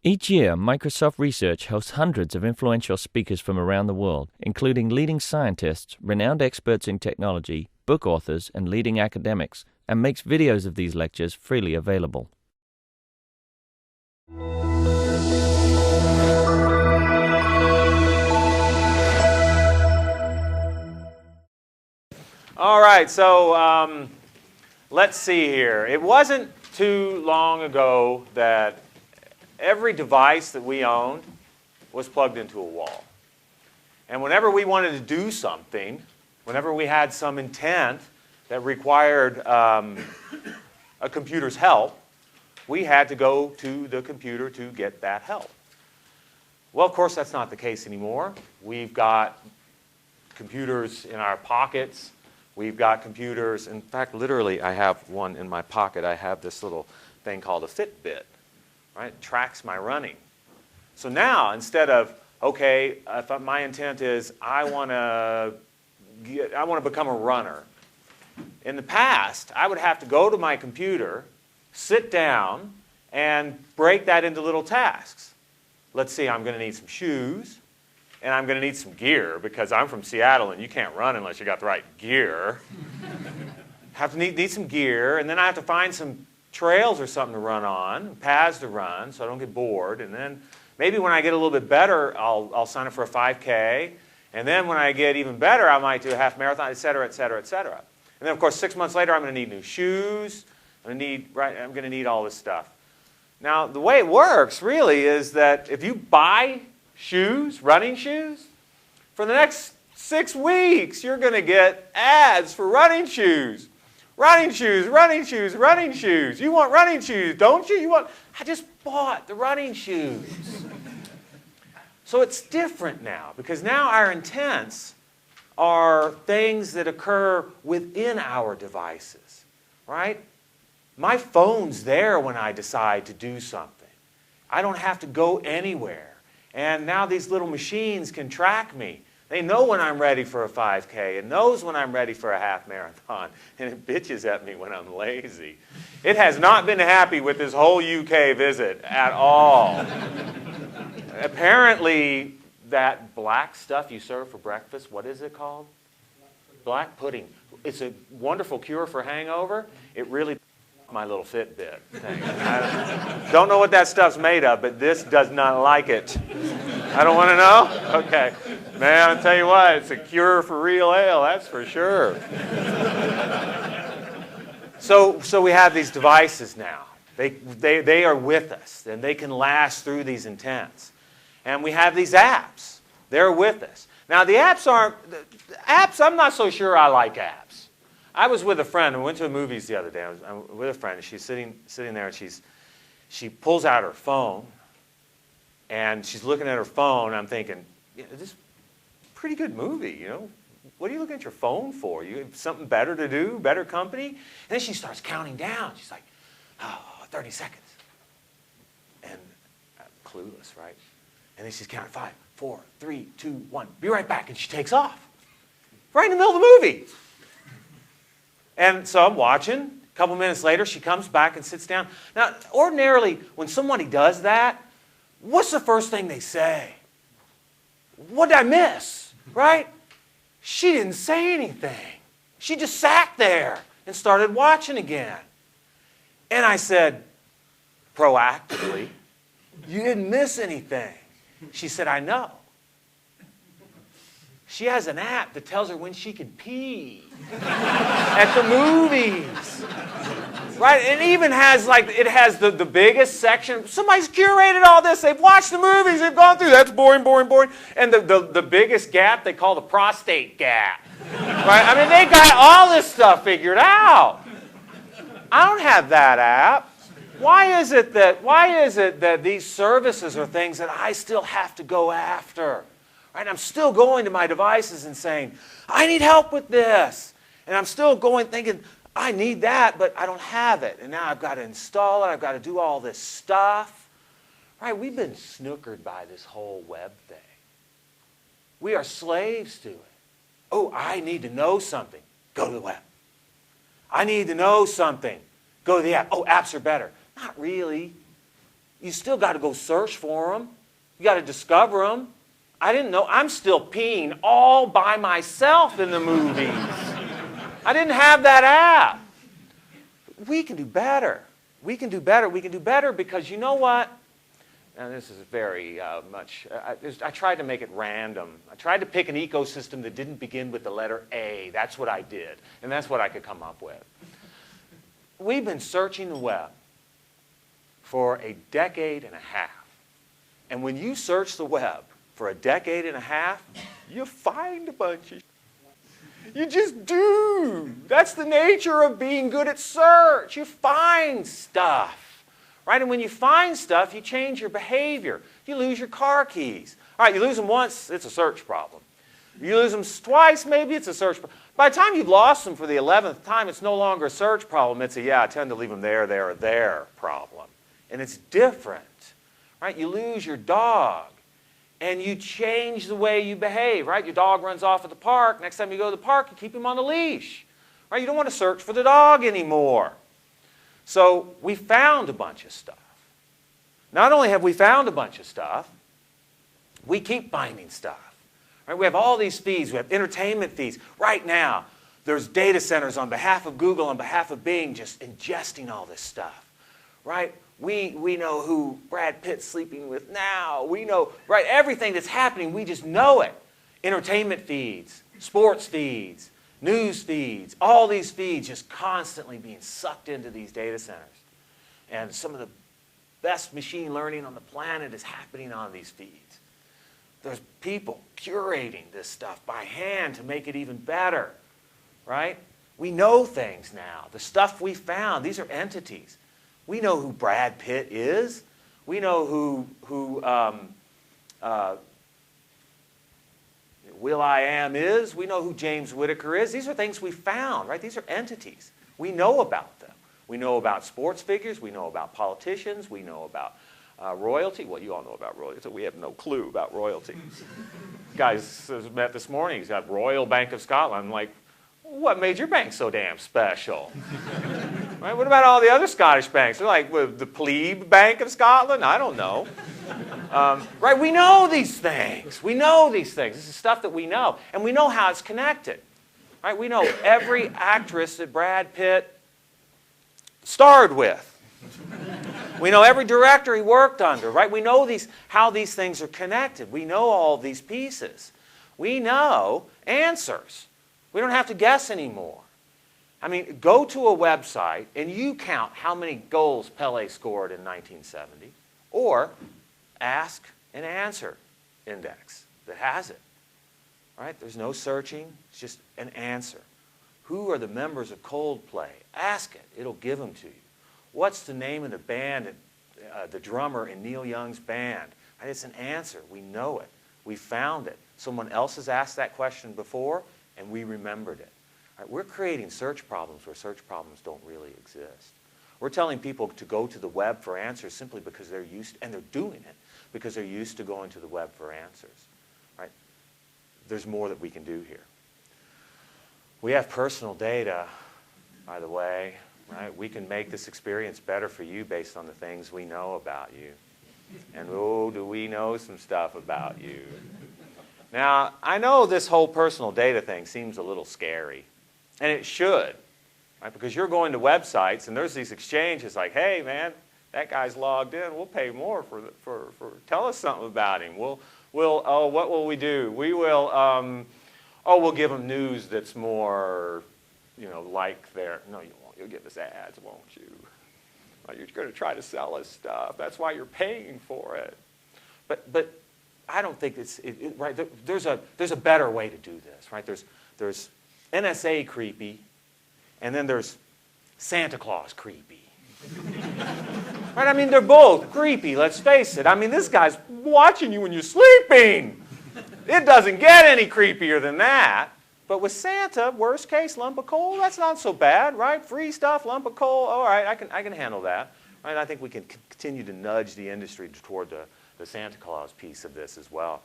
Each year, Microsoft Research hosts hundreds of influential speakers from around the world, including leading scientists, renowned experts in technology, book authors, and leading academics, and makes videos of these lectures freely available. All right, so let's see here. It wasn't too long ago that every device that we owned was plugged into a wall. And whenever we wanted to do something, whenever we had some intent that required a computer's help, we had to go to the computer to get that help. Well, of course, that's not the case anymore. We've got computers in our pockets. We've got computers. In fact, literally, I have one in my pocket. I have this little thing called a Fitbit. Right? It tracks my running. So now, instead of, okay, if my intent is I want to become a runner. In the past, I would have to go to my computer, sit down, and break that into little tasks. Let's see, I'm going to need some shoes, and I'm going to need some gear, because I'm from Seattle, and you can't run unless you got the right gear. Have to need some gear, and then I have to find some trails or something to run on, paths to run, so I don't get bored. And then maybe when I get a little bit better, I'll sign up for a 5K. And then when I get even better, I might do a half marathon, et cetera, et cetera, et cetera. And then, of course, 6 months later, I'm going to need new shoes. I'm going to need all this stuff. Now, the way it works, really, is that if you buy shoes, running shoes, for the next 6 weeks, you're going to get ads for running shoes. Running shoes, running shoes, running shoes. You want running shoes, don't you? I just bought the running shoes. So it's different now, because now our intents are things that occur within our devices, right? My phone's there when I decide to do something. I don't have to go anywhere. And now these little machines can track me. They know when I'm ready for a 5K. It knows when I'm ready for a half marathon. And it bitches at me when I'm lazy. It has not been happy with this whole UK visit at all. Apparently, that black stuff you serve for breakfast, what is it called? Black pudding. It's a wonderful cure for hangover. It really my little Fitbit thing. I don't know what that stuff's made of, but this does not like it. I don't want to know? Okay. Man, I'll tell you what, it's a cure for real ale, that's for sure. So we have these devices now. They are with us, and they can last through these intents. And we have these apps. They're with us. Now, the apps, I'm not so sure I like apps. I was with a friend. I went to the movies the other day. I was with a friend, and she's sitting there, and she pulls out her phone, and she's looking at her phone. I'm thinking, yeah, this is a pretty good movie, you know. What are you looking at your phone for? You have something better to do, better company? And then she starts counting down. She's like, oh, 30 seconds. And I'm clueless, right? And then she's counting 5, 4, 3, 2, 1. Be right back. And she takes off. Right in the middle of the movie. And so I'm watching. A couple minutes later, she comes back and sits down. Now, ordinarily, when somebody does that, what's the first thing they say? What did I miss? Right? She didn't say anything. She just sat there and started watching again. And I said, proactively, you didn't miss anything. She said, I know. She has an app that tells her when she can pee at the movies. Right? It even has, it has the biggest section. Somebody's curated all this. They've watched the movies. They've gone through. That's boring, boring, boring. And the biggest gap they call the prostate gap. Right? I mean, they got all this stuff figured out. I don't have that app. Why is it that these services are things that I still have to go after? Right? I'm still going to my devices and saying, I need help with this. And I'm still going thinking, I need that, but I don't have it. And now I've got to install it. I've got to do all this stuff. Right? We've been snookered by this whole web thing. We are slaves to it. Oh, I need to know something. Go to the web. I need to know something. Go to the app. Oh, apps are better. Not really. you still got to go search for them. You got to discover them. I didn't know. I'm still peeing all by myself in the movies. I didn't have that app. We can do better. We can do better. We can do better because you know what? Now this is very much, I tried to make it random. I tried to pick an ecosystem that didn't begin with the letter A. That's what I did. And that's what I could come up with. We've been searching the web for a decade and a half. And when you search the web for a decade and a half, you find a bunch of You just do. That's the nature of being good at search. You find stuff. Right? And when you find stuff, you change your behavior. You lose your car keys. All right, you lose them once, it's a search problem. You lose them twice, maybe it's a search problem. By the time you've lost them for the 11th time, it's no longer a search problem. It's a, yeah, I tend to leave them there, or there problem. And it's different. Right? You lose your dog, and you change the way you behave. Right? Your dog runs off at the park. Next time you go to the park, you keep him on the leash. Right? You don't want to search for the dog anymore. So we found a bunch of stuff. Not only have we found a bunch of stuff, we keep finding stuff. Right? We have all these feeds. We have entertainment feeds. Right now, there's data centers on behalf of Google, on behalf of Bing, just ingesting all this stuff. Right? We know who Brad Pitt's sleeping with now. We know, right, everything that's happening, we just know it. Entertainment feeds, sports feeds, news feeds, all these feeds just constantly being sucked into these data centers. And some of the best machine learning on the planet is happening on these feeds. There's people curating this stuff by hand to make it even better, right? We know things now. The stuff we found, these are entities. We know who Brad Pitt is. We know who Will.i.am is. We know who James Whittaker is. These are things we found, right? These are entities. We know about them. We know about sports figures. We know about politicians. We know about royalty. Well, you all know about royalty. So we have no clue about royalty. Guys met this morning. He's got Royal Bank of Scotland. I'm like, what made your bank so damn special? Right? What about all the other Scottish banks? They're like, well, the Plebe Bank of Scotland? I don't know. Right? We know these things. We know these things. This is stuff that we know. And we know how it's connected. Right? We know every actress that Brad Pitt starred with. We know every director he worked under. Right? We know how these things are connected. We know all these pieces. We know answers. We don't have to guess anymore. I mean, go to a website and you count how many goals Pelé scored in 1970, or ask an answer index that has it. Right? There's no searching. It's just an answer. Who are the members of Coldplay? Ask it. It'll give them to you. What's the name of the band, the drummer in Neil Young's band? Right? It's an answer. We know it. We found it. Someone else has asked that question before, and we remembered it. Right? We're creating search problems where search problems don't really exist. We're telling people to go to the web for answers simply because they're used, and they're doing it because they're used to going to the web for answers. Right? There's more that we can do here. We have personal data, by the way. Right? We can make this experience better for you based on the things we know about you. And oh, do we know some stuff about you. Now, I know this whole personal data thing seems a little scary. And it should. Right? Because you're going to websites and there's these exchanges like, hey, man, that guy's logged in. We'll pay more for tell us something about him. What will we do? We will, we'll give him news that's more, like their, no, you won't. You'll give us ads, won't you? Well, you're going to try to sell us stuff. That's why you're paying for it. But I don't think it's right. There's a better way to do this, right? There's NSA creepy, and then there's Santa Claus creepy. Right? I mean, they're both creepy. Let's face it. I mean, this guy's watching you when you're sleeping. It doesn't get any creepier than that. But with Santa, worst case, lump of coal, that's not so bad, right? Free stuff, lump of coal, all right, I can handle that. Right? I think we can continue to nudge the industry toward the Santa Claus piece of this as well.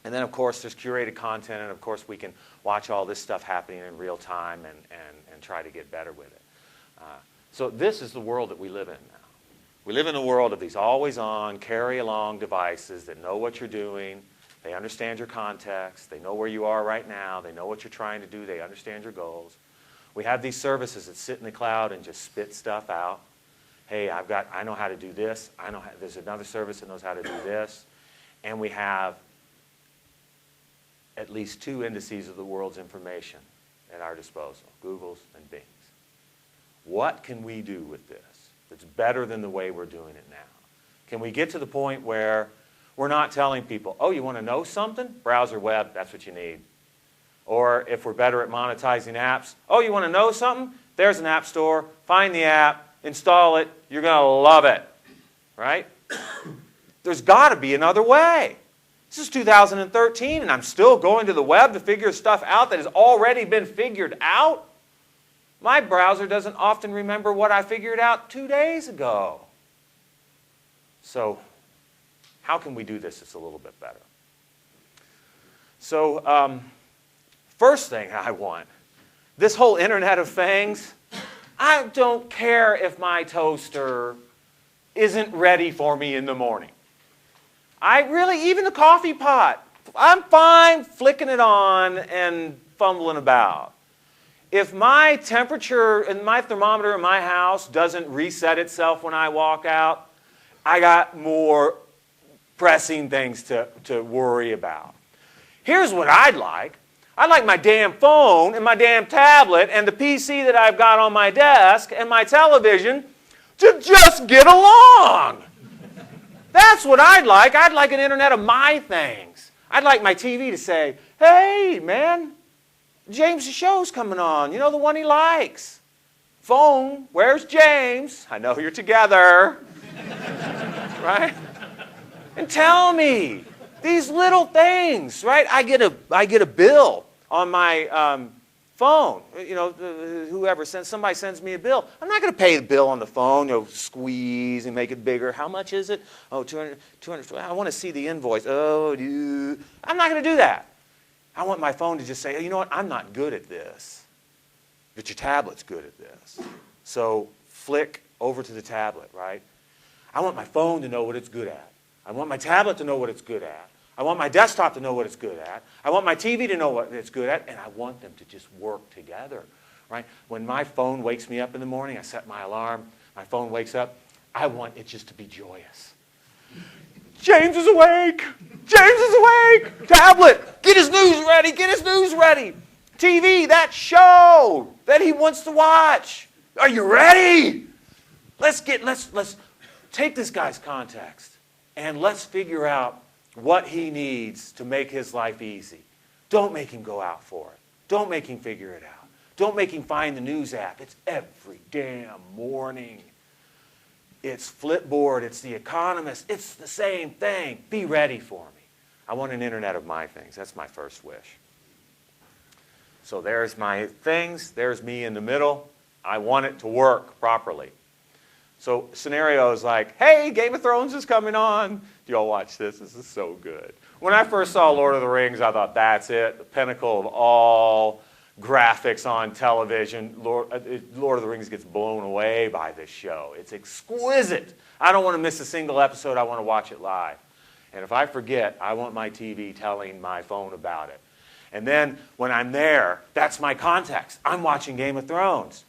And then, of course, there's curated content, and of course, we can watch all this stuff happening in real time and try to get better with it. So this is the world that we live in now. We live in a world of these always-on, carry-along devices that know what you're doing. They understand your context. They know where you are right now. They know what you're trying to do. They understand your goals. We have these services that sit in the cloud and just spit stuff out. Hey, I know how to do this. There's another service that knows how to do this. And we have at least 2 indices of the world's information at our disposal, Google's and Bing's. What can we do with this that's better than the way we're doing it now? Can we get to the point where we're not telling people, oh, you want to know something? Browser web, that's what you need. Or if we're better at monetizing apps, oh, you want to know something? There's an app store. Find the app, install it. You're going to love it, right? There's got to be another way. This is 2013, and I'm still going to the web to figure stuff out that has already been figured out. My browser doesn't often remember what I figured out 2 days ago. So how can we do this that's a little bit better? So first thing I want, this whole Internet of Things, I don't care if my toaster isn't ready for me in the morning. Even the coffee pot, I'm fine flicking it on and fumbling about. If my temperature and my thermometer in my house doesn't reset itself when I walk out, I got more pressing things to worry about. Here's what I'd like. I'd like my damn phone and my damn tablet and the PC that I've got on my desk and my television to just get along. That's what I'd like. I'd like an internet of my things. I'd like my TV to say, hey, man, James' show's coming on. You know, the one he likes. Phone, where's James? I know you're together. Right? And tell me these little things, right? I get a bill on my phone. You know, somebody sends me a bill. I'm not going to pay the bill on the phone, squeeze and make it bigger. How much is it? Oh, 200. I want to see the invoice. Oh, dude. I'm not going to do that. I want my phone to just say, you know what, I'm not good at this, but your tablet's good at this. So flick over to the tablet, right? I want my phone to know what it's good at. I want my tablet to know what it's good at. I want my desktop to know what it's good at. I want my TV to know what it's good at, and I want them to just work together, right? When my phone wakes me up in the morning, I set my alarm, my phone wakes up, I want it just to be joyous. James is awake! James is awake! Tablet, get his news ready, get his news ready. TV, that show that he wants to watch. Are you ready? Let's take this guy's context and let's figure out what he needs to make his life easy. Don't make him go out for it. Don't make him figure it out. Don't make him find the news app. It's every damn morning. It's Flipboard. It's The Economist. It's the same thing. Be ready for me. I want an internet of my things. That's my first wish. So there's my things. There's me in the middle. I want it to work properly. So scenarios like, hey, Game of Thrones is coming on. Do you all watch this? This is so good. When I first saw Lord of the Rings, I thought, that's it, the pinnacle of all graphics on television. Lord of the Rings gets blown away by this show. It's exquisite. I don't want to miss a single episode. I want to watch it live. And if I forget, I want my TV telling my phone about it. And then when I'm there, that's my context. I'm watching Game of Thrones.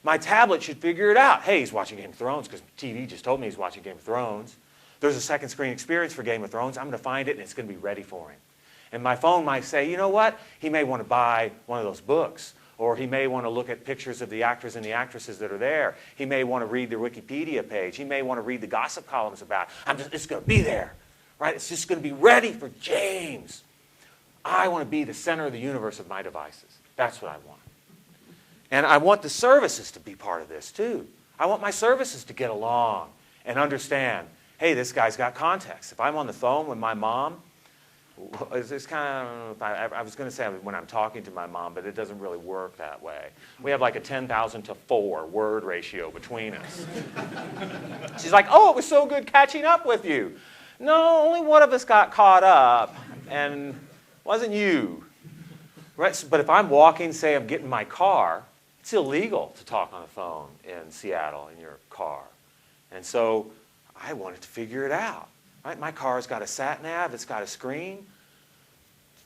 My tablet should figure it out. Hey, he's watching Game of Thrones because TV just told me he's watching Game of Thrones. There's a second screen experience for Game of Thrones. I'm going to find it, and it's going to be ready for him. And my phone might say, you know what? He may want to buy one of those books, or he may want to look at pictures of the actors and the actresses that are there. He may want to read the Wikipedia page. He may want to read the gossip columns about it. It's going to be there, right? It's just going to be ready for James. I want to be the center of the universe of my devices. That's what I want. And I want the services to be part of this, too. I want my services to get along and understand, hey, this guy's got context. If I'm on the phone with my mom, it's kind of, I was going to say when I'm talking to my mom, but it doesn't really work that way. We have like a 10,000 to 4 word ratio between us. She's like, oh, it was so good catching up with you. No, only one of us got caught up, and it wasn't you. Right? But if I'm walking, say I'm getting in my car, it's illegal to talk on the phone in Seattle in your car. And so I wanted to figure it out. Right? My car's got a sat nav, it's got a screen.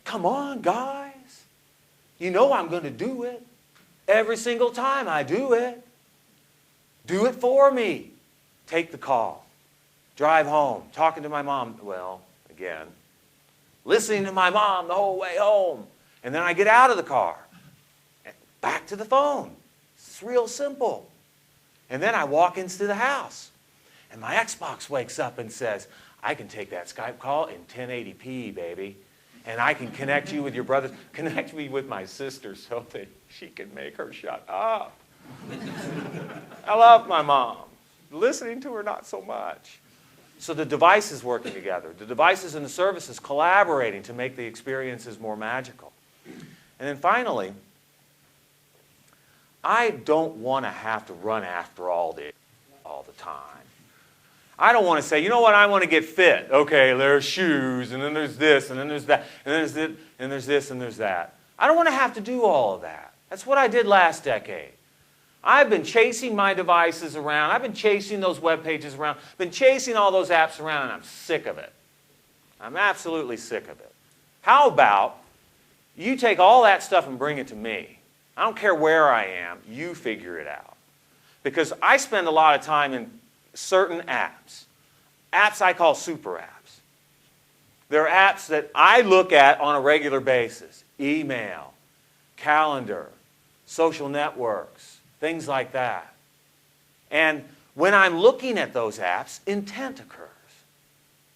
Come on, guys. You know I'm going to do it. Every single time I do it. Do it for me. Take the call. Drive home. Talking to my mom. Well, again, listening to my mom the whole way home. And then I get out of the car. Back to the phone. It's real simple. And then I walk into the house. And my Xbox wakes up and says, I can take that Skype call in 1080p, baby. And I can connect you with your brothers. Connect me with my sister so that she can make her shut up. I love my mom. Listening to her, not so much. So the devices working together. The devices and the services collaborating to make the experiences more magical. And then finally, I don't want to have to run after all the time. I don't want to say, you know what, I want to get fit. Okay, there's shoes, and then there's this, and then there's that, and then there's this, and there's this, and there's that. I don't want to have to do all of that. That's what I did last decade. I've been chasing my devices around. I've been chasing those web pages around. I've been chasing all those apps around, and I'm sick of it. I'm absolutely sick of it. How about you take all that stuff and bring it to me? I don't care where I am. You figure it out. Because I spend a lot of time in certain apps. Apps I call super apps. They're apps that I look at on a regular basis. Email, calendar, social networks, things like that. And when I'm looking at those apps, intent occurs.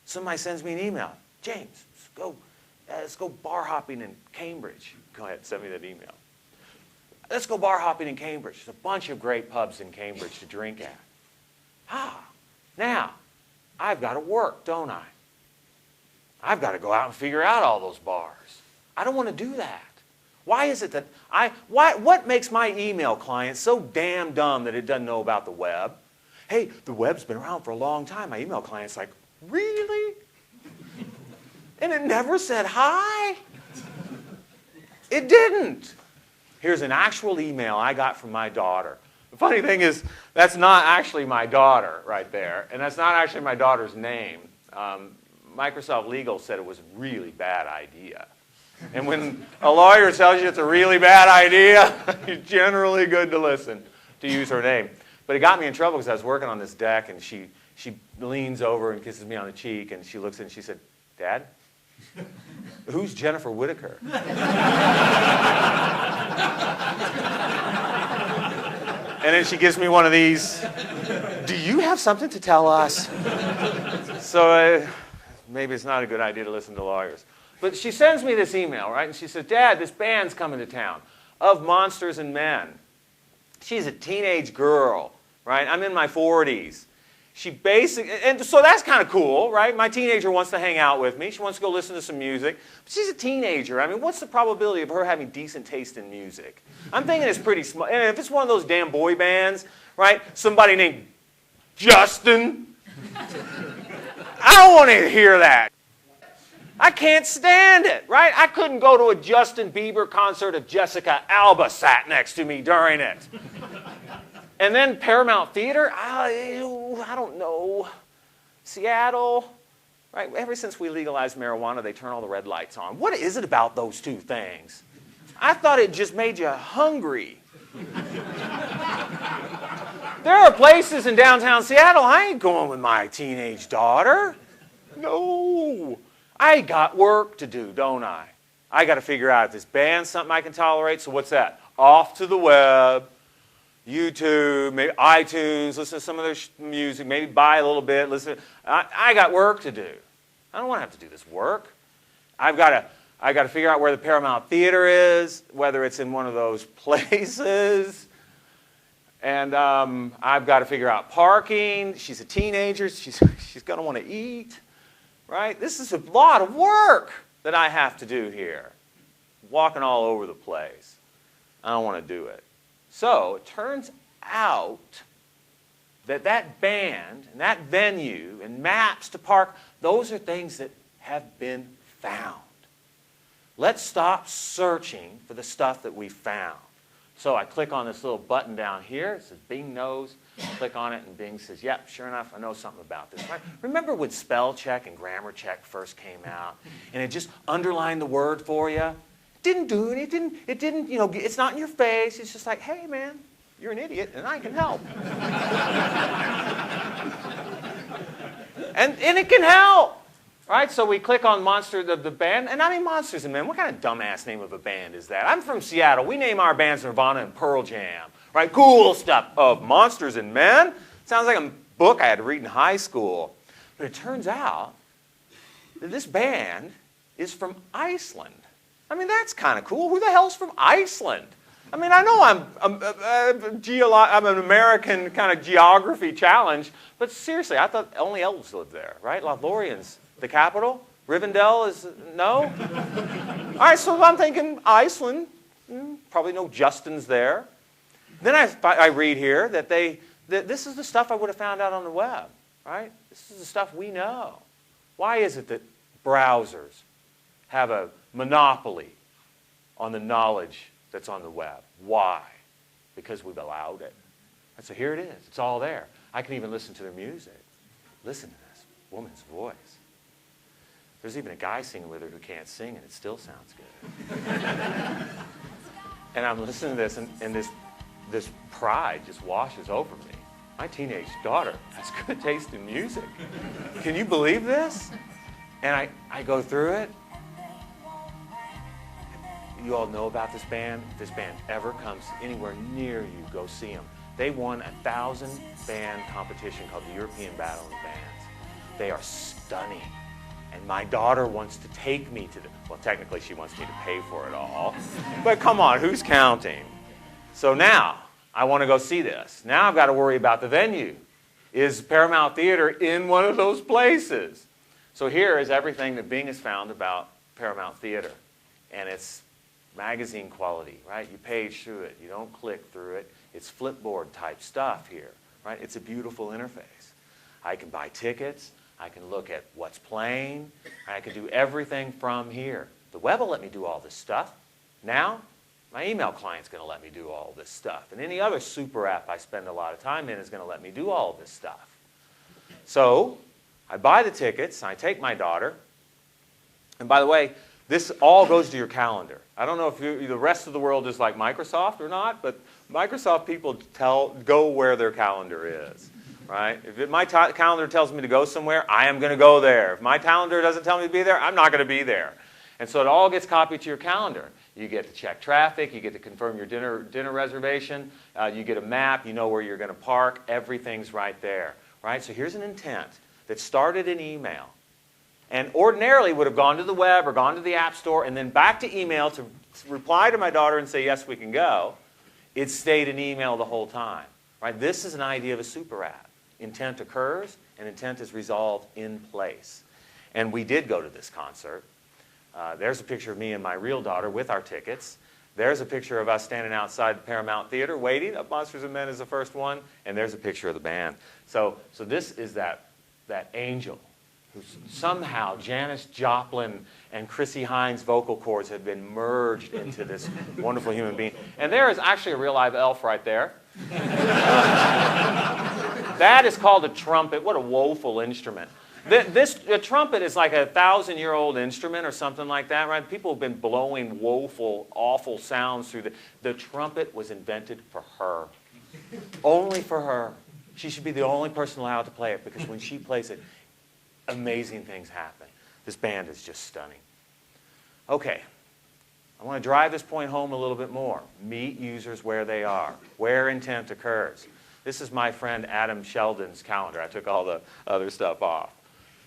Somebody sends me an email. James, let's go bar hopping in Cambridge. Go ahead, send me that email. Let's go bar hopping in Cambridge. There's a bunch of great pubs in Cambridge to drink at. Now, I've got to work, don't I? I've got to go out and figure out all those bars. I don't want to do that. Why is it that what makes my email client so damn dumb that it doesn't know about the web? Hey, the web's been around for a long time. My email client's like, really? And it never said hi? It didn't. Here's an actual email I got from my daughter. The funny thing is, that's not actually my daughter right there, and that's not actually my daughter's name. Microsoft Legal said it was a really bad idea. And when a lawyer tells you it's a really bad idea, it's generally good to listen, to use her name. But it got me in trouble because I was working on this deck, and she leans over and kisses me on the cheek, and she looks at it and she said, Dad, who's Jennifer Whitaker? And then she gives me one of these, do you have something to tell us? So maybe it's not a good idea to listen to lawyers. But she sends me this email, right? And she says, Dad, this band's coming to town, Of Monsters and Men. She's a teenage girl, right? I'm in my 40s. And so that's kind of cool, right? My teenager wants to hang out with me. She wants to go listen to some music. But she's a teenager. I mean, what's the probability of her having decent taste in music? I'm thinking it's pretty small. And if it's one of those damn boy bands, right? Somebody named Justin. I don't want to hear that. I can't stand it, right? I couldn't go to a Justin Bieber concert if Jessica Alba sat next to me during it. And then Paramount Theater, I don't know. Seattle, right? Ever since we legalized marijuana, they turn all the red lights on. What is it about those two things? I thought it just made you hungry. There are places in downtown Seattle, I ain't going with my teenage daughter. No. I got work to do, don't I? I got to figure out if this band's something I can tolerate, so what's that? Off to the web. YouTube, maybe iTunes, listen to some of their music, maybe buy a little bit, listen. I got work to do. I don't want to have to do this work. I got to figure out where the Paramount Theater is, whether it's in one of those places. And I've got to figure out parking. She's a teenager. She's going to want to eat, right? This is a lot of work that I have to do here. Walking all over the place. I don't want to do it. So it turns out that that band and that venue and maps to park, those are things that have been found. Let's stop searching for the stuff that we found. So I click on this little button down here. It says Bing knows. Click on it, and Bing says, yep, sure enough, I know something about this. Right? Remember when spell check and grammar check first came out, and it just underlined the word for you? Didn't do anything. It didn't, it's not in your face. It's just like, hey, man, you're an idiot, and I can help. and it can help. Right, so we click on Monster, the band, and I mean Monsters and Men. What kind of dumbass name of a band is that? I'm from Seattle. We name our bands Nirvana and Pearl Jam. Right, cool stuff. Of Monsters and Men? Sounds like a book I had to read in high school. But it turns out that this band is from Iceland. I mean, that's kind of cool. Who the hell's from Iceland? I mean, I know I'm an American kind of geography challenge, but seriously, I thought only elves lived there, right? Lothlorien's the capital? Rivendell is, no? All right, so I'm thinking Iceland, probably no Justins there. Then I read here that this is the stuff I would have found out on the web, right? This is the stuff we know. Why is it that browsers have a monopoly on the knowledge that's on the web? Why? Because we've allowed it. And so here it is. It's all there. I can even listen to their music. Listen to this woman's voice. There's even a guy singing with her who can't sing, and it still sounds good. And I'm listening to this, and this pride just washes over me. My teenage daughter has good taste in music. Can you believe this? And I go through it. You all know about this band. If this band ever comes anywhere near you, go see them. They won a 1,000-band competition called the European Battle of Bands. They are stunning. And my daughter wants to take me to well, technically she wants me to pay for it all. But come on, who's counting? So now, I want to go see this. Now I've got to worry about the venue. Is Paramount Theater in one of those places? So here is everything that Bing has found about Paramount Theater. And it's magazine quality, right? You page through it. You don't click through it. It's Flipboard type stuff here, right? It's a beautiful interface. I can buy tickets. I can look at what's playing. I can do everything from here. The web will let me do all this stuff. Now, my email client's going to let me do all this stuff. And any other super app I spend a lot of time in is going to let me do all of this stuff. So, I buy the tickets. I take my daughter. And by the way, this all goes to your calendar. I don't know if the rest of the world is like Microsoft or not, but Microsoft people go where their calendar is. Right? If my calendar tells me to go somewhere, I am going to go there. If my calendar doesn't tell me to be there, I'm not going to be there. And so it all gets copied to your calendar. You get to check traffic. You get to confirm your dinner reservation. You get a map. You know where you're going to park. Everything's right there. Right? So here's an intent that started in email and ordinarily would have gone to the web or gone to the App Store and then back to email to reply to my daughter and say, yes, we can go. It stayed in email the whole time. Right? This is an idea of a super app. Intent occurs, and intent is resolved in place. And we did go to this concert. There's a picture of me and my real daughter with our tickets. There's a picture of us standing outside the Paramount Theater waiting. Monsters and Men is the first one. And there's a picture of the band. So this is that angel who somehow Janis Joplin and Chrissie Hynde's vocal cords have been merged into this wonderful human being. And there is actually a real live elf right there. That is called a trumpet. What a woeful instrument. A trumpet is like a 1,000-year-old instrument or something like that, right? People have been blowing woeful, awful sounds through the trumpet was invented for her. Only for her. She should be the only person allowed to play it because when she plays it, amazing things happen. This band is just stunning. Okay. I want to drive this point home a little bit more. Meet users where they are, where intent occurs. This is my friend Adam Sheldon's calendar. I took all the other stuff off.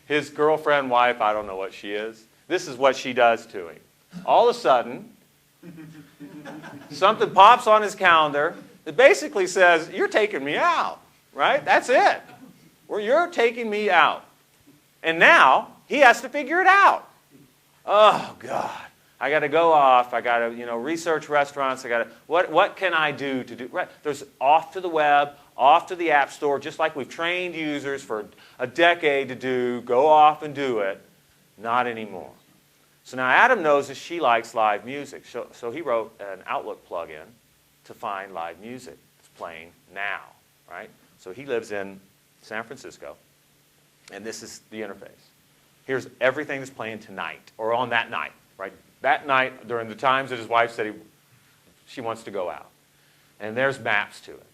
His girlfriend, wife, I don't know what she is. This is what she does to him. All of a sudden, something pops on his calendar that basically says, you're taking me out, right? That's it. Or you're taking me out. And now, he has to figure it out. Oh, God. I got to go off. I got to, research restaurants. I got to, what can I do to do? Right. There's off to the web, off to the App Store, just like we've trained users for a decade to do. Go off and do it. Not anymore. So now Adam knows that she likes live music. So he wrote an Outlook plugin to find live music. It's playing now, right? So he lives in San Francisco, and this is the interface. Here's everything that's playing tonight, or on that night, right? That night, during the times that his wife said she wants to go out. And there's maps to it.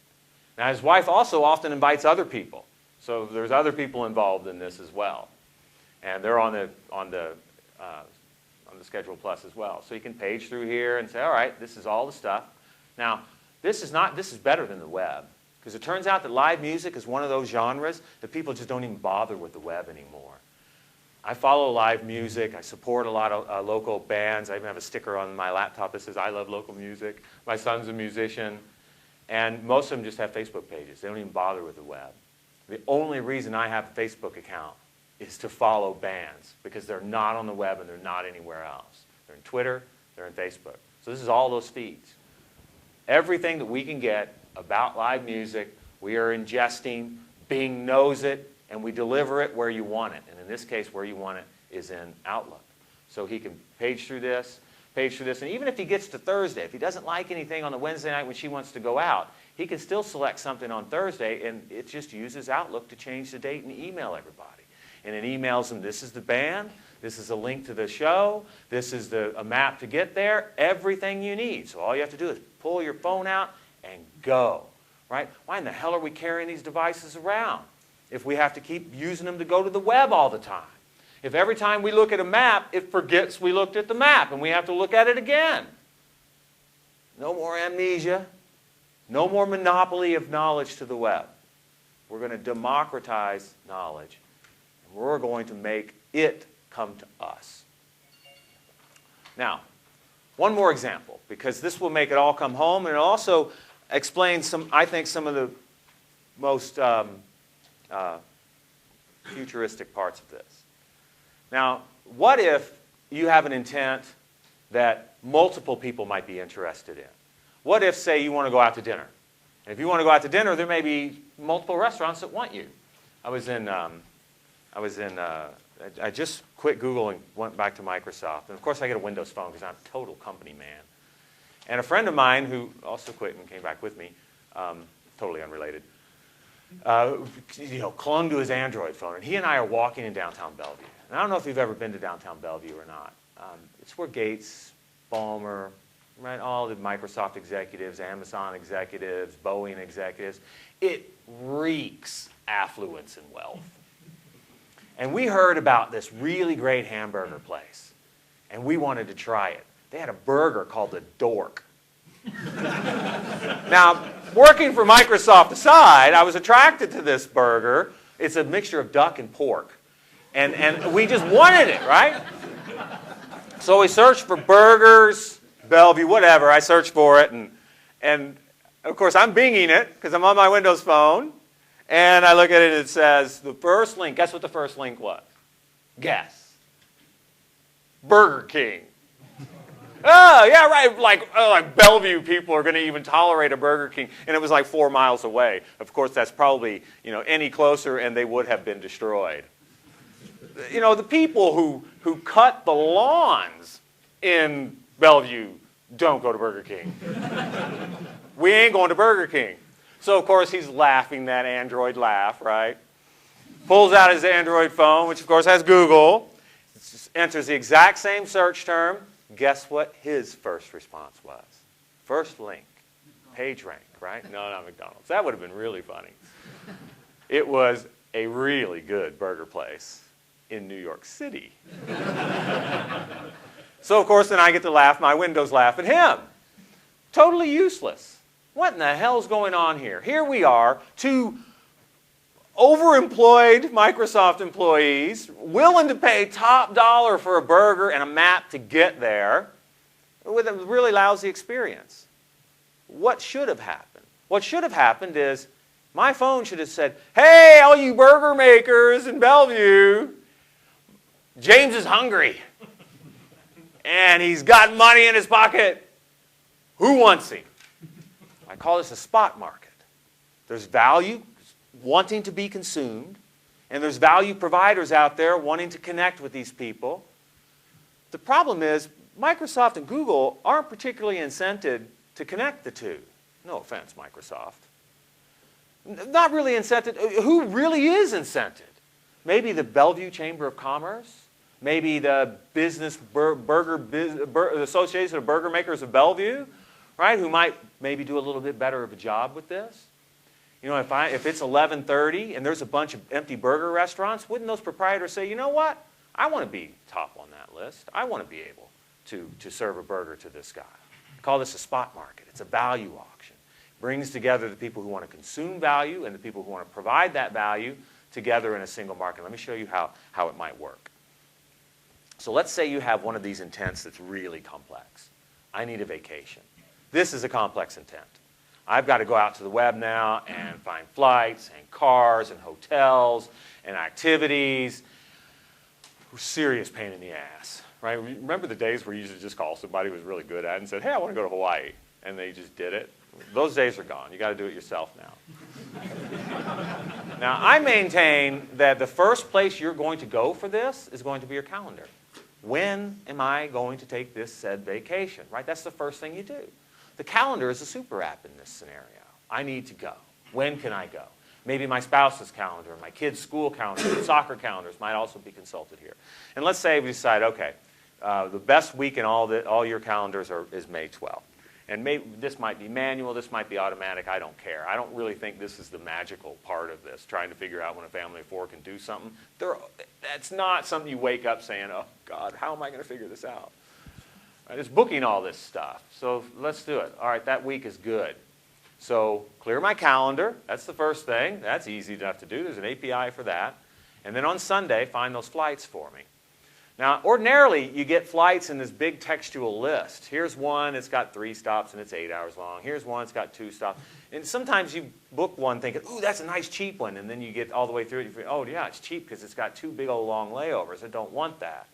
Now, his wife also often invites other people. So there's other people involved in this as well. And they're on the Schedule Plus as well. So you can page through here and say, all right, this is all the stuff. Now, this is better than the web, because it turns out that live music is one of those genres that people just don't even bother with the web anymore. I follow live music. I support a lot of local bands. I even have a sticker on my laptop that says, I love local music. My son's a musician. And most of them just have Facebook pages. They don't even bother with the web. The only reason I have a Facebook account is to follow bands, because they're not on the web and they're not anywhere else. They're in Twitter, they're in Facebook. So this is all those feeds. Everything that we can get about live music, we are ingesting. Bing knows it, and we deliver it where you want it. And in this case, where you want it is in Outlook. So he can page through this, and even if he gets to Thursday, if he doesn't like anything on the Wednesday night when she wants to go out, he can still select something on Thursday, and it just uses Outlook to change the date and email everybody. And it emails them, this is the band, this is a link to the show, this is a map to get there, everything you need. So all you have to do is pull your phone out and go, right? Why in the hell are we carrying these devices around if we have to keep using them to go to the web all the time? If every time we look at a map, it forgets we looked at the map and we have to look at it again. No more amnesia. No more monopoly of knowledge to the web. We're going to democratize knowledge. And we're going to make it come to us. Now, one more example, because this will make it all come home, and it also explains I think some of the most futuristic parts of this. Now, what if you have an intent that multiple people might be interested in? What if, say, you want to go out to dinner? And if you want to go out to dinner, there may be multiple restaurants that want you. I just quit Google and went back to Microsoft. And of course, I get a Windows phone because I'm a total company man. And a friend of mine who also quit and came back with me, totally unrelated, clung to his Android phone. And he and I are walking in downtown Bellevue. And I don't know if you've ever been to downtown Bellevue or not. It's where Gates, Ballmer, right, all the Microsoft executives, Amazon executives, Boeing executives. It reeks affluence and wealth. And we heard about this really great hamburger place. And we wanted to try it. They had a burger called the Dork. Now, working for Microsoft aside, I was attracted to this burger. It's a mixture of duck and pork. And we just wanted it, right? So we searched for burgers, Bellevue, whatever. I searched for it. And of course, I'm binging it because I'm on my Windows phone. And I look at it and it says, the first link, guess what the first link was? Guess. Burger King. Oh, yeah, right. Like Bellevue people are going to even tolerate a Burger King. And it was like 4 miles away. Of course, that's probably, any closer and they would have been destroyed. The people who cut the lawns in Bellevue don't go to Burger King. We ain't going to Burger King. So, of course, he's laughing that Android laugh, right? Pulls out his Android phone, which, of course, has Google. Enters the exact same search term. Guess what his first response was? First link. PageRank, right? No, not McDonald's. That would have been really funny. It was a really good burger place in New York City. So, of course, then I get to laugh. My Windows laugh at him. Totally useless. What in the hell's going on here? Here we are, two overemployed Microsoft employees willing to pay top dollar for a burger and a map to get there with a really lousy experience. What should have happened? What should have happened is my phone should have said, hey, all you burger makers in Bellevue, James is hungry. And he's got money in his pocket. Who wants him? I call this a spot market. There's value wanting to be consumed, and there's value providers out there wanting to connect with these people. The problem is Microsoft and Google aren't particularly incented to connect the two. No offense, Microsoft. Not really incented. Who really is incented? Maybe the Bellevue Chamber of Commerce. Maybe the the Association of Burger Makers of Bellevue, right? Who might maybe do a little bit better of a job with this. You know, if it's 11:30 and there's a bunch of empty burger restaurants, wouldn't those proprietors say, you know what? I want to be top on that list. I want to be able to serve a burger to this guy. Call this a spot market. It's a value auction. It brings together the people who want to consume value and the people who want to provide that value together in a single market. Let me show you how it might work. So let's say you have one of these intents that's really complex. I need a vacation. This is a complex intent. I've got to go out to the web now and find flights and cars and hotels and activities. Serious pain in the ass, right? Remember the days where you used to just call somebody who was really good at it and said, hey, I want to go to Hawaii, and they just did it? Those days are gone. You got to do it yourself now. Now, I maintain that the first place you're going to go for this is going to be your calendar. When am I going to take this said vacation, right? That's the first thing you do. The calendar is a super app in this scenario. I need to go. When can I go? Maybe my spouse's calendar, my kids' school calendar, soccer calendars might also be consulted here. And let's say we decide, okay, the best week in all your calendars is May 12th. And this might be manual, this might be automatic, I don't care. I don't really think this is the magical part of this, trying to figure out when a family of four can do something. That's not something you wake up saying, oh, God, how am I going to figure this out? Right, it's booking all this stuff. So let's do it. All right, that week is good. So clear my calendar. That's the first thing. That's easy enough to do. There's an API for that. And then on Sunday, find those flights for me. Now, ordinarily, you get flights in this big textual list. Here's one, it's got 3 stops and it's 8 hours long. Here's one, it's got 2 stops. And sometimes you book one thinking, ooh, that's a nice cheap one. And then you get all the way through it, you think, oh, yeah, it's cheap because it's got 2 big old long layovers. I don't want that.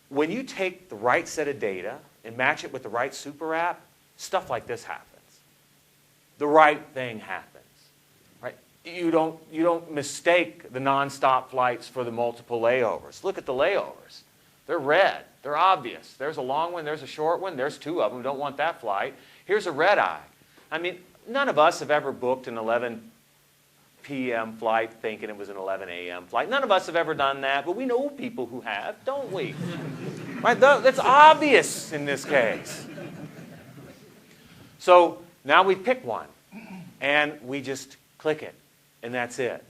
When you take the right set of data and match it with the right super app, stuff like this happens. The right thing happens. You don't mistake the nonstop flights for the multiple layovers. Look at the layovers. They're red. They're obvious. There's a long one. There's a short one. There's 2 of them. We don't want that flight. Here's a red eye. I mean, none of us have ever booked an 11 p.m. flight thinking it was an 11 a.m. flight. None of us have ever done that, but we know people who have, don't we? Right? That's obvious in this case. So now we pick one, and we just click it. And that's it.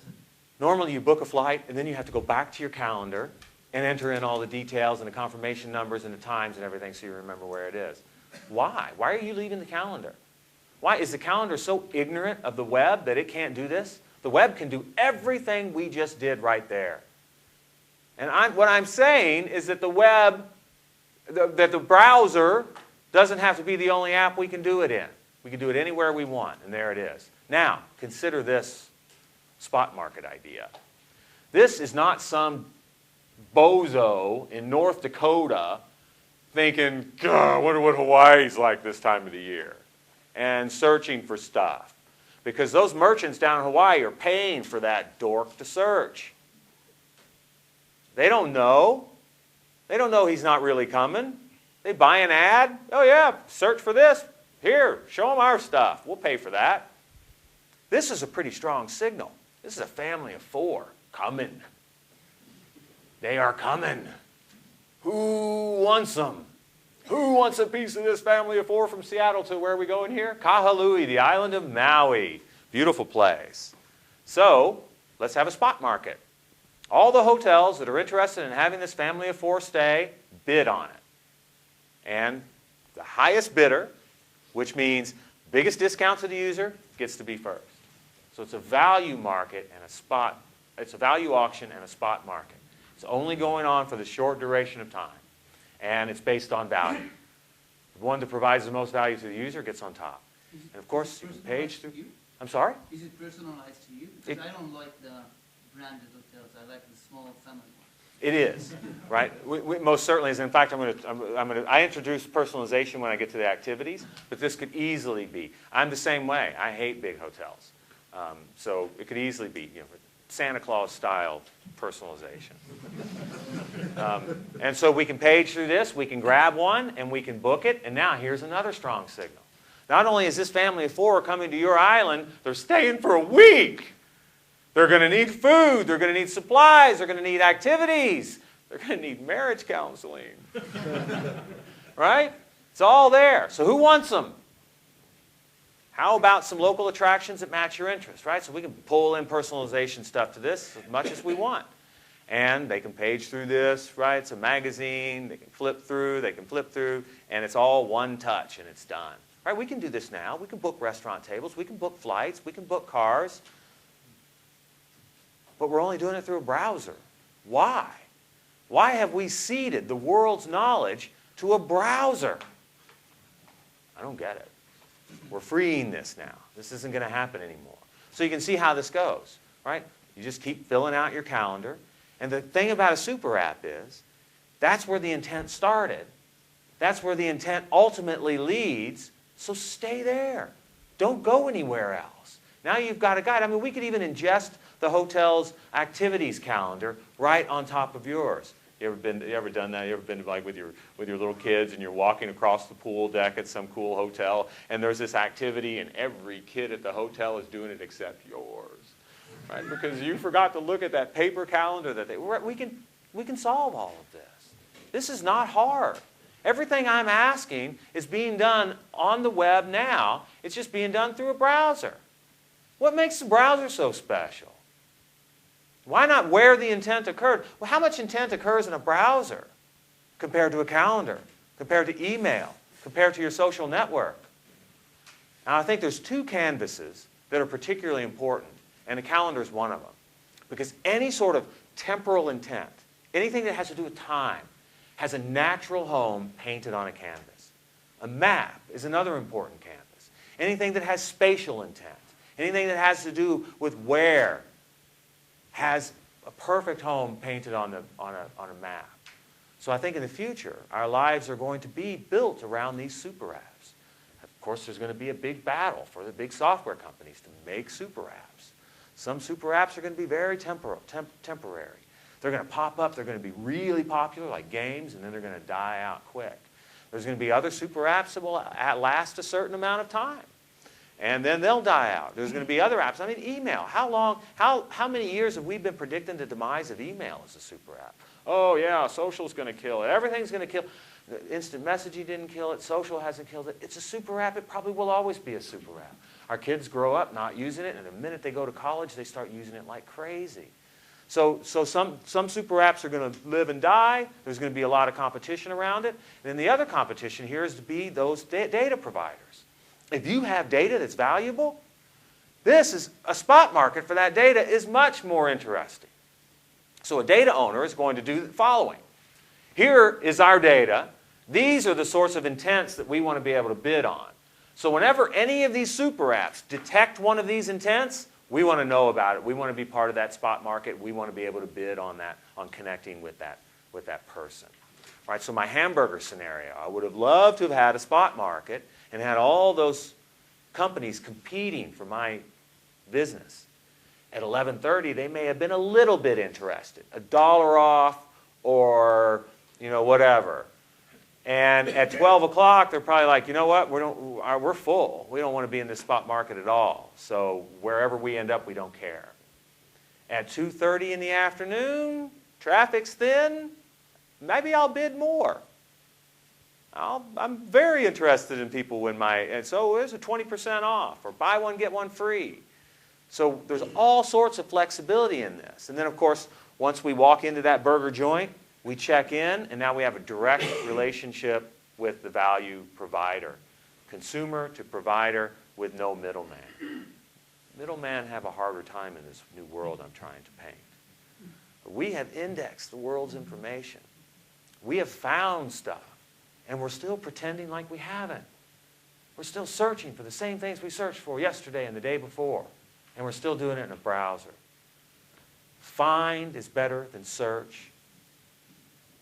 Normally you book a flight and then you have to go back to your calendar and enter in all the details and the confirmation numbers and the times and everything so you remember where it is. Why? Why are you leaving the calendar? Why? Is the calendar so ignorant of the web that it can't do this? The web can do everything we just did right there. And what I'm saying is that the web, that the browser doesn't have to be the only app we can do it in. We can do it anywhere we want, and there it is. Now, consider this spot market idea. This is not some bozo in North Dakota thinking, God, I wonder what Hawaii's like this time of the year, and searching for stuff. Because those merchants down in Hawaii are paying for that dork to search. They don't know. They don't know he's not really coming. They buy an ad. Oh, yeah, search for this. Here, show them our stuff. We'll pay for that. This is a pretty strong signal. This is a family of 4 coming. They are coming. Who wants them? Who wants a piece of this family of 4 from Seattle to where are we going here? Kahului, the island of Maui. Beautiful place. So, let's have a spot market. All the hotels that are interested in having this family of 4 stay, bid on it. And the highest bidder, which means biggest discount to the user, gets to be first. So it's a value market and a spot. It's a value auction and a spot market. It's only going on for the short duration of time. And it's based on value. The one that provides the most value to the user gets on top. And of course, you can page through. I'm sorry? Is it personalized to you? Because I don't like the branded hotels. I like the small family ones. It is, right? We most certainly is. In fact, I introduce personalization when I get to the activities, but this could easily be. I'm the same way. I hate big hotels. So it could easily be, Santa Claus style personalization. And so we can page through this, we can grab one, and we can book it. And now here's another strong signal. Not only is this family of 4 coming to your island, they're staying for a week. They're going to need food. They're going to need supplies. They're going to need activities. They're going to need marriage counseling. Right? It's all there. So who wants them? How about some local attractions that match your interests, right? So we can pull in personalization stuff to this as much as we want. And they can page through this, right? It's a magazine. They can flip through, and it's all one touch, and it's done. Right? We can do this now. We can book restaurant tables. We can book flights. We can book cars. But we're only doing it through a browser. Why? Why have we ceded the world's knowledge to a browser? I don't get it. We're freeing this now. This isn't going to happen anymore. So you can see how this goes, right? You just keep filling out your calendar. And the thing about a super app is, that's where the intent started. That's where the intent ultimately leads. So stay there. Don't go anywhere else. Now you've got a guide. I mean, we could even ingest the hotel's activities calendar right on top of yours. You ever done that? You ever been like with your little kids and you're walking across the pool deck at some cool hotel and there's this activity and every kid at the hotel is doing it except yours, right? Because you forgot to look at that paper calendar that we can solve all of this. This is not hard. Everything I'm asking is being done on the web now. It's just being done through a browser. What makes the browser so special? Why not where the intent occurred? Well, how much intent occurs in a browser compared to a calendar, compared to email, compared to your social network? Now, I think there's 2 canvases that are particularly important, and a calendar is one of them. Because any sort of temporal intent, anything that has to do with time, has a natural home painted on a canvas. A map is another important canvas. Anything that has spatial intent, anything that has to do with where, has a perfect home painted on a map. So I think in the future, our lives are going to be built around these super apps. Of course, there's going to be a big battle for the big software companies to make super apps. Some super apps are going to be very temporary. They're going to pop up, they're going to be really popular, like games, and then they're going to die out quick. There's going to be other super apps that will last a certain amount of time. And then they'll die out. There's going to be other apps. I mean, email. How many years have we been predicting the demise of email as a super app? Oh, yeah, social's going to kill it. Everything's going to kill it. Instant messaging didn't kill it. Social hasn't killed it. It's a super app. It probably will always be a super app. Our kids grow up not using it, and the minute they go to college, they start using it like crazy. So some super apps are going to live and die. There's going to be a lot of competition around it. And then the other competition here is to be those data providers. If you have data that's valuable, this is a spot market for that data is much more interesting. So a data owner is going to do the following. Here is our data. These are the sorts of intents that we want to be able to bid on. So whenever any of these super apps detect one of these intents, we want to know about it. We want to be part of that spot market. We want to be able to bid on that, on connecting with that person. All right, so my hamburger scenario, I would have loved to have had a spot market and had all those companies competing for my business. At 11:30, they may have been a little bit interested, $1 off or whatever. And at 12 o'clock, they're probably like, you know what, we're full. We don't want to be in this spot market at all. So wherever we end up, we don't care. At 2:30 in the afternoon, traffic's thin, maybe I'll bid more. I'm very interested in people and so there's a 20% off or buy one, get one free. So there's all sorts of flexibility in this. And then, of course, once we walk into that burger joint, we check in, and now we have a direct relationship with the value provider. Consumer to provider with no middleman. Middlemen have a harder time in this new world I'm trying to paint. But we have indexed the world's information. We have found stuff, and we're still pretending like we haven't. We're still searching for the same things we searched for yesterday and the day before, and we're still doing it in a browser. Find is better than search.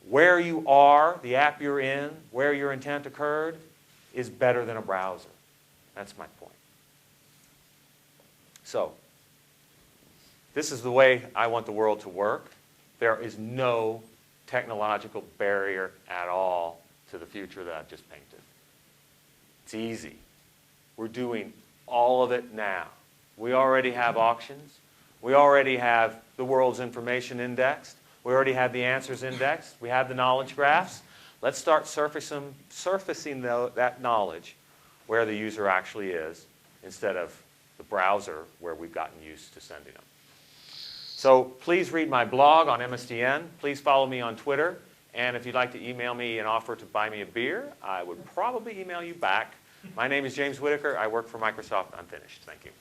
Where you are, the app you're in, where your intent occurred, is better than a browser. That's my point. So, this is the way I want the world to work. There is no technological barrier at all to the future that I've just painted. It's easy. We're doing all of it now. We already have auctions. We already have the world's information indexed. We already have the answers indexed. We have the knowledge graphs. Let's start surfacing that knowledge where the user actually is instead of the browser where we've gotten used to sending them. So please read my blog on MSDN. Please follow me on Twitter. And if you'd like to email me and offer to buy me a beer, I would probably email you back. My name is James Whitaker. I work for Microsoft. I'm finished. Thank you.